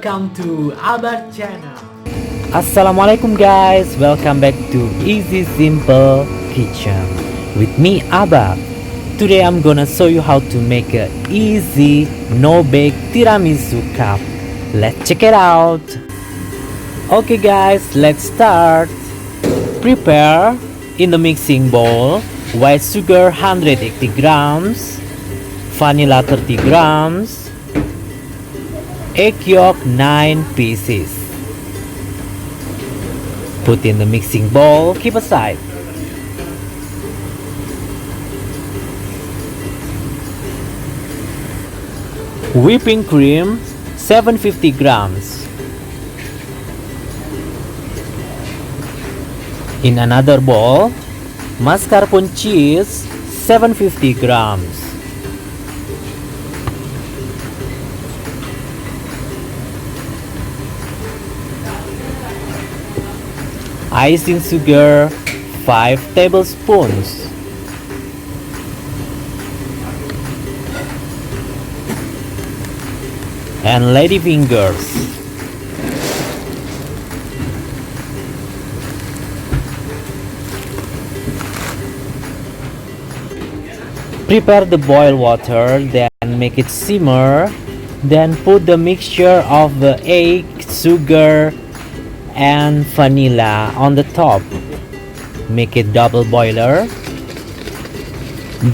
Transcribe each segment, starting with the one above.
welcome to our channel. Assalamualaikum guys, welcome back to Easy Simple Kitchen with me Abba. Today I'm gonna show you how to make a easy no-bake tiramisu cup. Let's check it out. Okay guys, let's start. Prepare in the mixing bowl white sugar 180 grams, vanilla 30 grams, egg yolk 9 pieces. Put in the mixing bowl, keep aside. Whipping cream 750 grams. In another bowl, mascarpone cheese 750 grams. Icing sugar 5 tablespoons. And lady fingers. Prepare the boiled water, then make it simmer. Then put the mixture of the egg, sugar, and vanilla on the top. Make it double boiler.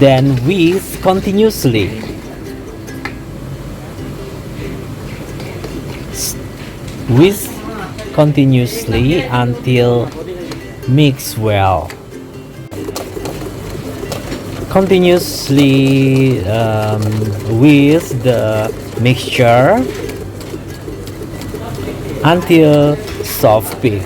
Then whisk continuously. Whisk continuously until mix well. Continuously whisk the mixture until soft peak.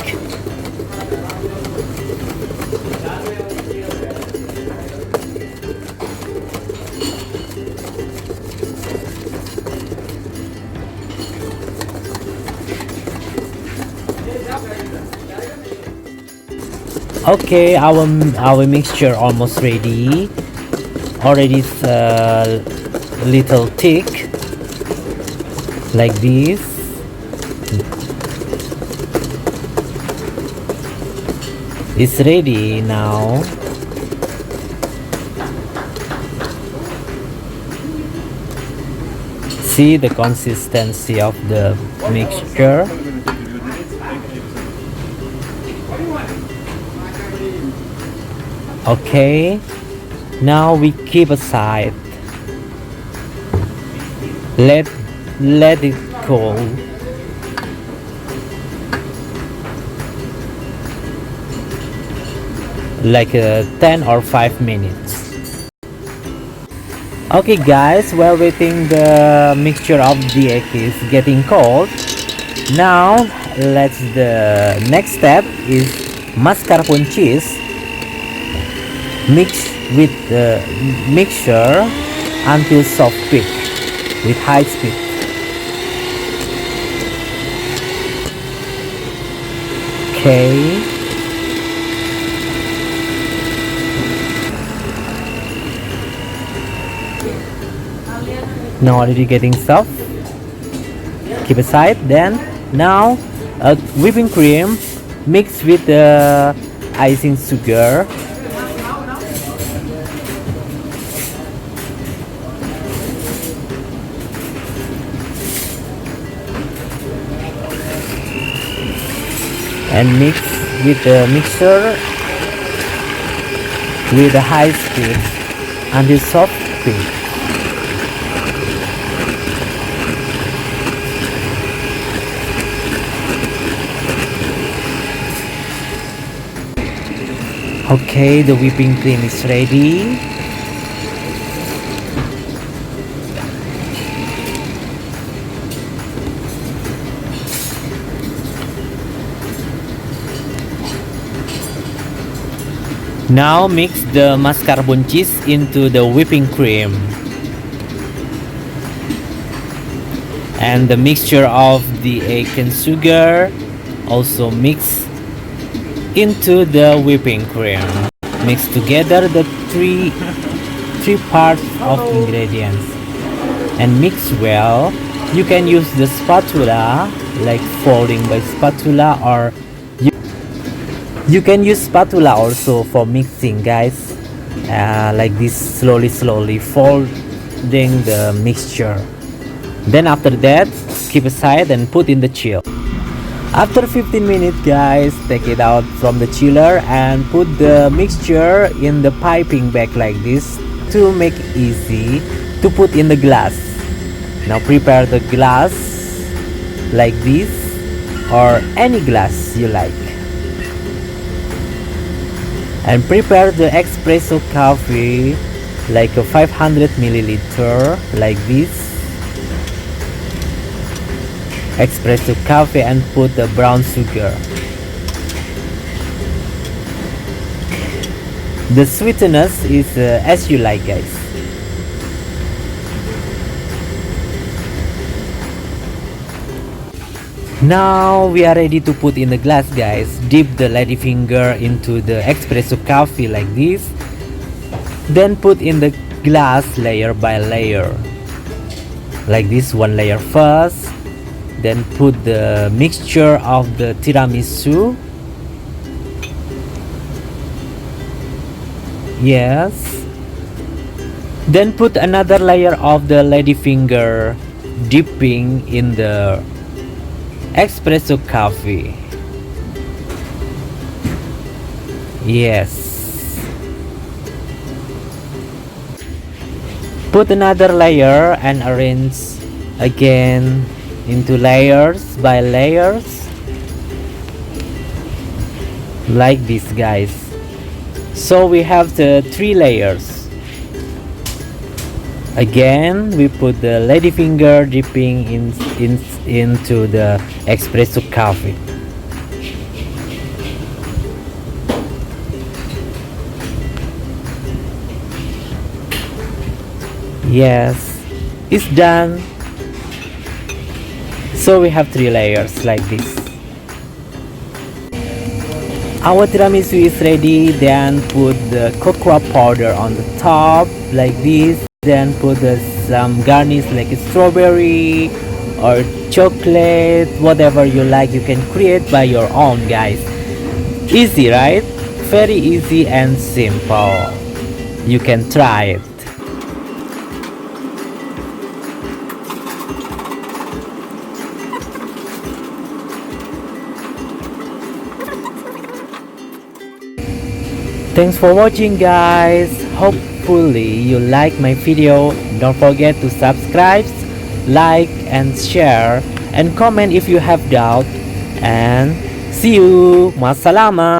Okay, our mixture almost ready. Already it's a little thick like this. It's ready now. See the consistency of the mixture. Okay, now we keep aside. Let it cool. Like 10 or 5 minutes. Okay guys, while waiting the mixture of the egg is getting cold, now the next step is mascarpone cheese. Mix with the mixture until soft peak with high speed. Okay. Now already getting soft. Keep aside. Then now whipping cream mixed with the icing sugar. And mix with the mixture with a high speed until soft peak. Okay, the whipping cream is ready. Now mix the mascarpone cheese into the whipping cream. And the mixture of the egg and sugar also mix into the whipping cream. Mix together the three parts of ingredients and mix well. You can use the spatula, like folding by spatula, or you can use spatula also for mixing, guys. Like this, slowly folding the mixture. Then after that, keep aside and put in the chill. After 15 minutes, guys, take it out from the chiller and put the mixture in the piping bag like this to make it easy to put in the glass. Now prepare the glass like this or any glass you like. And prepare the espresso coffee like a 500 milliliter like this. Espresso coffee and put the brown sugar. The sweetness is as you like, guys. Now we are ready to put in the glass, guys. Dip the lady finger into the espresso coffee like this. Then put in the glass layer by layer. Like this, one layer first. Then put the mixture of the tiramisu. Yes. Then put another layer of the lady finger dipping in the espresso coffee. Yes. Put another layer and arrange again into layers by layers like this, guys. So we have the 3 layers. Again, we put the lady finger dipping into the espresso coffee. Yes, it's done. So we have 3 layers like this. Our tiramisu is ready. Then put the cocoa powder on the top like this. Then put some garnish like a strawberry or chocolate, whatever you like. You can create by your own, guys. Easy, right? Very easy and simple. You can try it. Thanks for watching, guys. Hopefully you like my video. Don't forget to subscribe, like and share, and comment if you have doubt. And see you. Masalama.